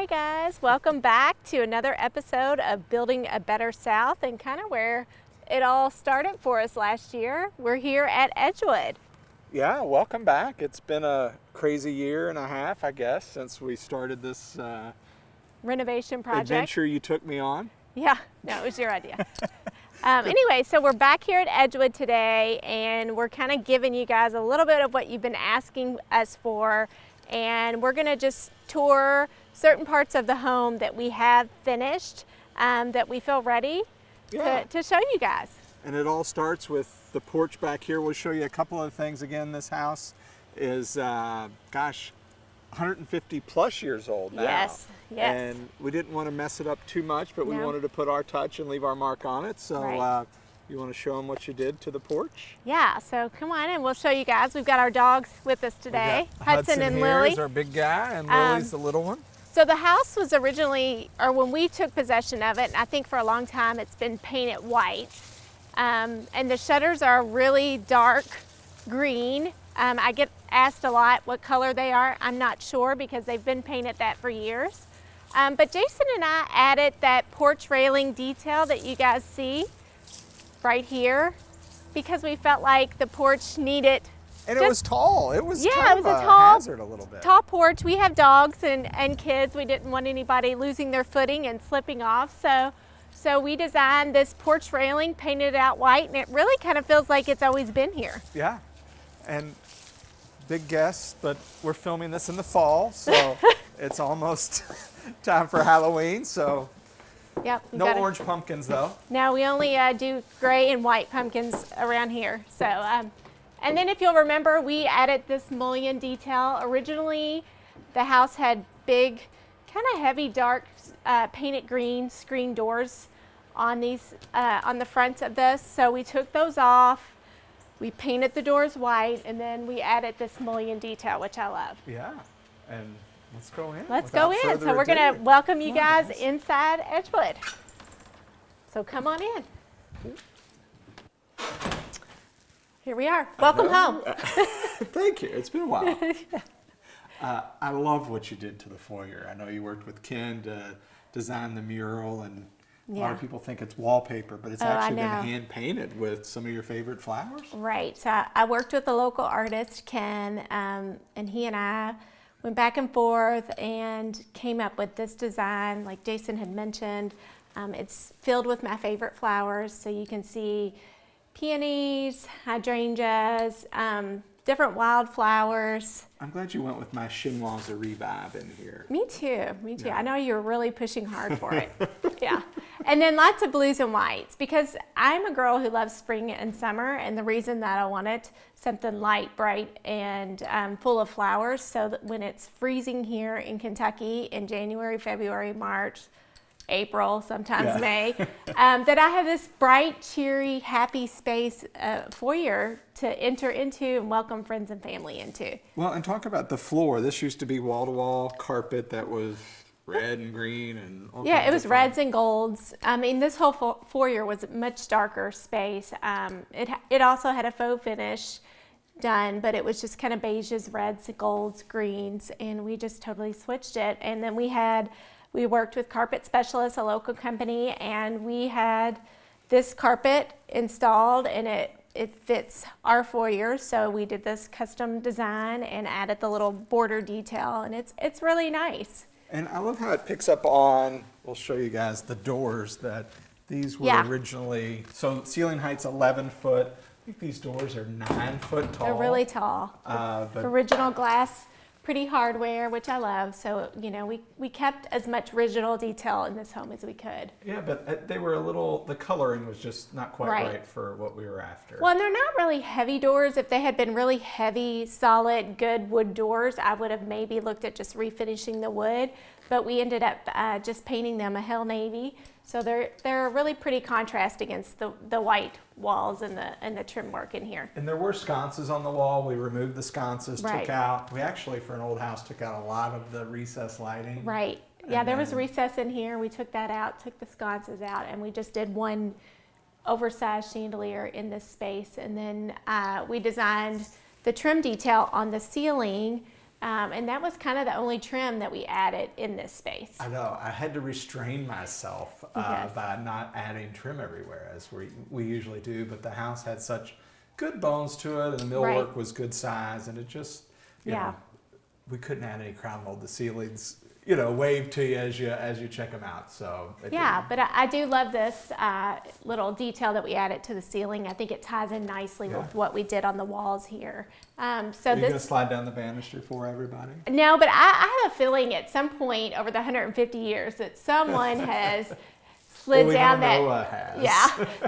Hi guys, welcome back to another episode of Building a Better South, and kind of where it all started for us last year. We're here at Edgewood. Yeah, welcome back. It's been a crazy year and a half, I guess, since we started this Renovation project. adventure you took me on. Yeah, no, it was your idea. Anyway, so we're back here at Edgewood today, and we're kind of giving you guys a little bit of what you've been asking us for, and we're going to just tour certain parts of the home that we have finished, that we feel ready to show you guys. And it all starts with the porch back here. We'll show you a couple of things. Again, this house is, 150 plus years old now. Yes. And we didn't want to mess it up too much, but we wanted to put our touch and leave our mark on it. So you want to show them what you did to the porch? Yeah, so come on and we'll show you guys. We've got our dogs with us today, Hudson and here Lily. is our big guy, and Lily's the little one. So the house was originally, or when we took possession of it, and I think for a long time it's been painted white. And the shutters are really dark green. I get asked a lot what color they are. I'm not sure because they've been painted that for years. But Jason and I added that porch railing detail that you guys see right here because we felt like the porch needed. And it was tall. It was yeah, kind it was of a tall, hazard a little bit. Tall porch. We have dogs and kids. We didn't want anybody losing their footing and slipping off. So we designed this porch railing, painted it out white, and it really kind of feels like it's always been here. Yeah, and big guess, but we're filming this in the fall, so it's almost time for Halloween. So yep. No orange pumpkins though. No, we only do gray and white pumpkins around here. So, and then if you'll remember, we added this mullion detail. Originally, the house had big, kind of heavy, dark, painted green screen doors on these, on the fronts of this. So we took those off. We painted the doors white, and then we added this mullion detail, which I love. Yeah, and let's go in. Let's go in. So we're going to welcome you guys inside Edgewood. So come on in. Here we are. Welcome home. Thank you. It's been a while. I love what you did to the foyer. I know you worked with Ken to design the mural, and a lot of people think it's wallpaper, but it's actually been hand painted with some of your favorite flowers. Right. So I worked with the local artist, Ken, and he and I went back and forth and came up with this design, like Jason had mentioned. It's filled with my favorite flowers, so you can see peonies, hydrangeas, different wildflowers. I'm glad you went with my chinoise revive in here. Me too. Yeah. I know you're really pushing hard for it. Yeah. And then lots of blues and whites, because I'm a girl who loves spring and summer, and the reason that I wanted something light, bright, and full of flowers, so that when it's freezing here in Kentucky in January, February, March, April, sometimes May, that I have this bright, cheery, happy space foyer to enter into and welcome friends and family into. Well, and talk about the floor. This used to be wall-to-wall carpet that was red and green and all kinds it was of reds and golds. I mean, this whole foyer was a much darker space. It also had a faux finish done, but it was just kind of beiges, reds, golds, greens, and we just totally switched it. And then we worked with Carpet Specialists, a local company, and we had this carpet installed, and it fits our foyer. So we did this custom design and added the little border detail, and it's really nice. And I love how it picks up on, we'll show you guys the doors that these were originally, so ceiling height's 11 foot. I think these doors are 9 foot tall. They're really tall. But original glass, pretty hardware, which I love. So, we kept as much original detail in this home as we could. Yeah, but they were the coloring was just not quite right for what we were after. Well, and they're not really heavy doors. If they had been really heavy, solid, good wood doors, I would have maybe looked at just refinishing the wood. But we ended up just painting them a hell navy. So they're a really pretty contrast against the white walls and the trim work in here. And there were sconces on the wall. We removed the sconces, took out. We actually, for an old house, took out a lot of the recessed lighting. Right. Yeah, there was a recess in here. We took that out, took the sconces out, and we just did one oversized chandelier in this space. And then we designed the trim detail on the ceiling And that was kind of the only trim that we added in this space. I know. I had to restrain myself by not adding trim everywhere, as we usually do. But the house had such good bones to it, and the millwork was good size, and it just, you know, we couldn't add any crown mold. The ceilings, you know, wave to you as you check them out. So but I do love this little detail that we added to the ceiling. I think it ties in nicely with what we did on the walls here. So are you going to slide down the banister for everybody? No, but I have a feeling at some point over the 150 years that someone has slid down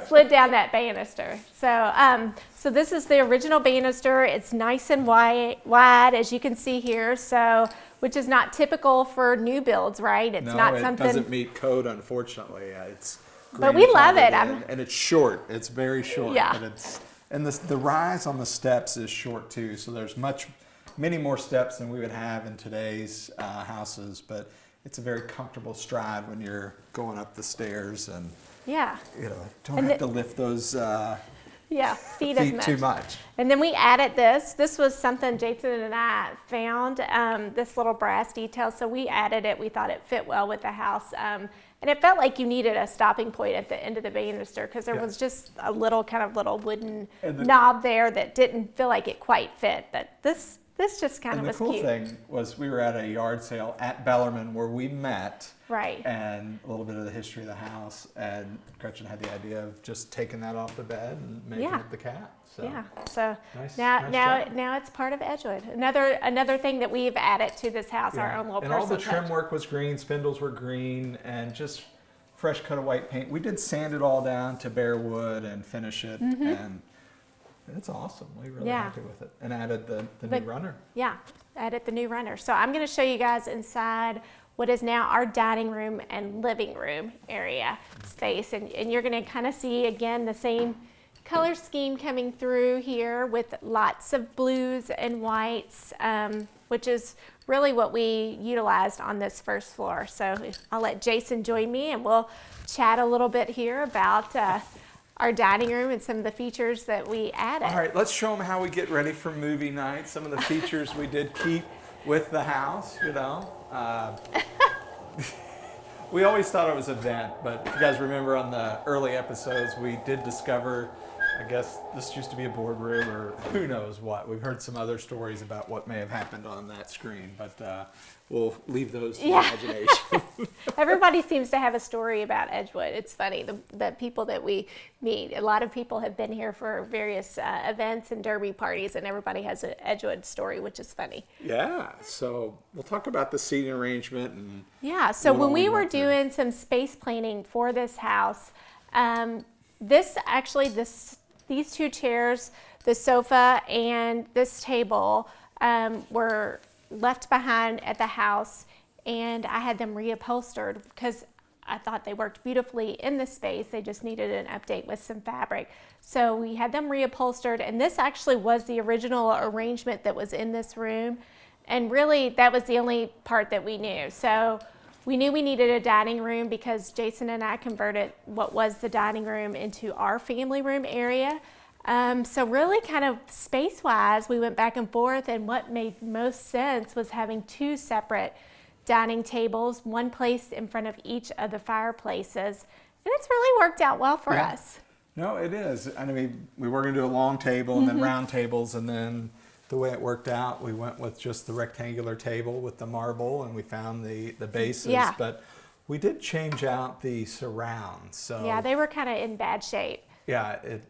slid down that banister. So so this is the original banister. It's nice and wide as you can see here. So which is not typical for new builds, right? It's not something. It doesn't meet code, unfortunately. It's but we love it. And it's short. It's very short. Yeah. But and the rise on the steps is short too. So there's many more steps than we would have in today's houses. But it's a very comfortable stride when you're going up the stairs, and you know, don't have to lift those feet as much. Too much. And then we added this. This was something Jason and I found, this little brass detail. So we added it. We thought it fit well with the house. And it felt like you needed a stopping point at the end of the banister because there was just a little wooden knob there that didn't feel like it quite fit. But this just kind of was cute. And the cool thing was we were at a yard sale at Bellarmine where we met. Right. And a little bit of the history of the house. And Gretchen had the idea of just taking that off the bed and making it the cat. So So nice now it's part of Edgewood. Another thing that we've added to this house, our own little personal touch. And all the trim work was green, spindles were green, and just fresh coat of white paint. We did sand it all down to bare wood and finish it. And it's awesome. We're really happy with it. And added the new runner. Yeah, added the new runner. So I'm going to show you guys inside what is now our dining room and living room area space. And you're going to kind of see, again, the same color scheme coming through here with lots of blues and whites, which is really what we utilized on this first floor. So I'll let Jason join me and we'll chat a little bit here about our dining room and some of the features that we added. All right, let's show them how we get ready for movie night. Some of the features we did keep with the house, you know. We always thought it was a vent, but if you guys remember on the early episodes, we did discover, I guess this used to be a boardroom or who knows what. We've heard some other stories about what may have happened on that screen, but we'll leave those to imagination. Everybody seems to have a story about Edgewood. It's funny, the people that we meet. A lot of people have been here for various events and derby parties, and everybody has an Edgewood story, which is funny. Yeah, so we'll talk about the seating arrangement. And so when we were doing some space planning for this house, these two chairs, the sofa and this table were left behind at the house, and I had them reupholstered because I thought they worked beautifully in the space. They just needed an update with some fabric. So we had them reupholstered, and this actually was the original arrangement that was in this room. And really, that was the only part that we knew. So we knew we needed a dining room because Jason and I converted what was the dining room into our family room area. So really kind of space-wise, we went back and forth, and what made most sense was having two separate dining tables, one placed in front of each of the fireplaces. And it's really worked out well for us. No, it is. I mean, we were going to do a long table and then round tables, and then the way it worked out, we went with just the rectangular table with the marble, and we found the bases. But we did change out the surrounds. So they were kind of in bad shape. That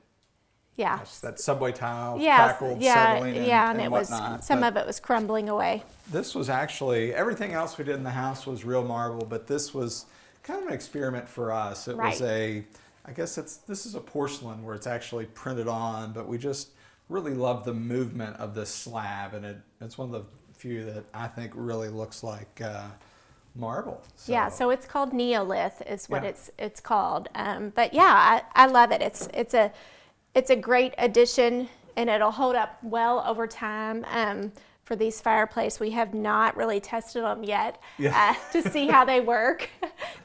subway tile crackled, settling, and it whatnot. Was some of it was crumbling away. This was actually, everything else we did in the house was real marble, but this was kind of an experiment for us. It was this is a porcelain where it's actually printed on, but we just really love the movement of this slab, and it's one of the few that I think really looks like marble. So it's called Neolith is what it's called. But I love it. It's a great addition, and it'll hold up well over time. For these fireplace, we have not really tested them yet to see how they work.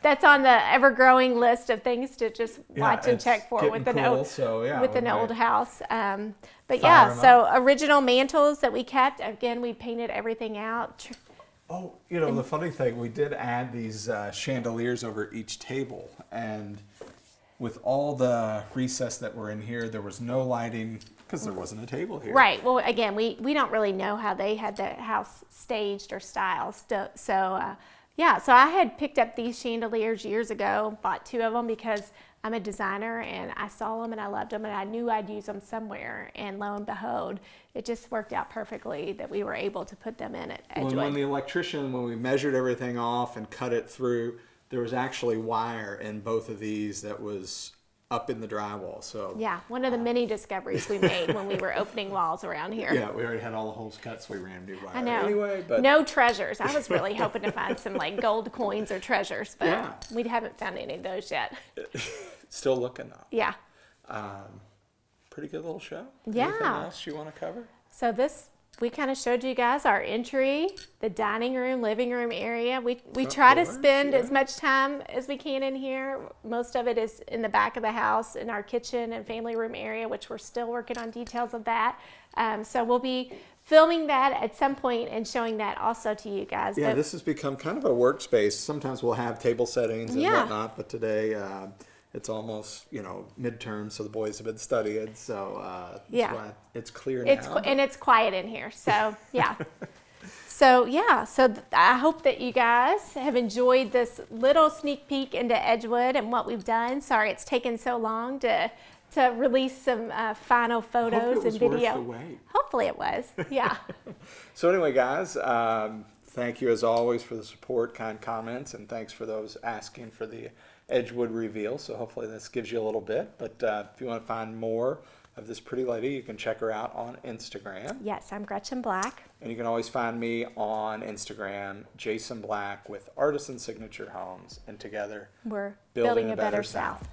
that's on the ever-growing list of things to just watch and it's check for with getting an cool, old so yeah, with we an might old house. But fire yeah, 'em so original mantles that we kept. Again, we painted everything out. Oh, you know, the funny thing, we did add these chandeliers over each table, and with all the recess that were in here, there was no lighting because there wasn't a table here. Right. Well, again, we don't really know how they had the house staged or styled. So yeah, so I had picked up these chandeliers years ago, bought 2 of them because I'm a designer and I saw them and I loved them and I knew I'd use them somewhere. And lo and behold, it just worked out perfectly that we were able to put them in at Edgewood. When the electrician, when we measured everything off and cut it through, there was actually wire in both of these that was up in the drywall. So yeah, one of the many discoveries we made when we were opening walls around here. yeah, we already had all the holes cut, so we ran new wire. I know. Anyway, but no treasures. I was really hoping to find some like gold coins or treasures, but Yeah. we haven't found any of those yet. still looking though. Yeah. Pretty good little show. Yeah. Anything else you want to cover? So we kind of showed you guys our entry, the dining room, living room area. We try to course, spend yeah. as much time as we can in here. Most of it is in the back of the house in our kitchen and family room area, which we're still working on details of that. So we'll be filming that at some point and showing that also to you guys. Yeah, But this has become kind of a workspace. Sometimes we'll have table settings and Yeah. whatnot, but today it's almost, you know, midterm, so the boys have been studying, so that's Yeah. why it's clear it's now. and it's quiet in here. So yeah. So I hope that you guys have enjoyed this little sneak peek into Edgewood and what we've done. Sorry it's taken so long to release some final photos and video. Worth the wait. Hopefully it was. Yeah. So anyway, guys, thank you as always for the support, kind comments, and thanks for those asking for the Edgewood reveal. So hopefully this gives you a little bit. But if you want to find more of this pretty lady, you can check her out on Instagram. Yes, I'm Gretchen Black. And you can always find me on Instagram, Jason Black with Artisan Signature Homes, and together We're building a better South.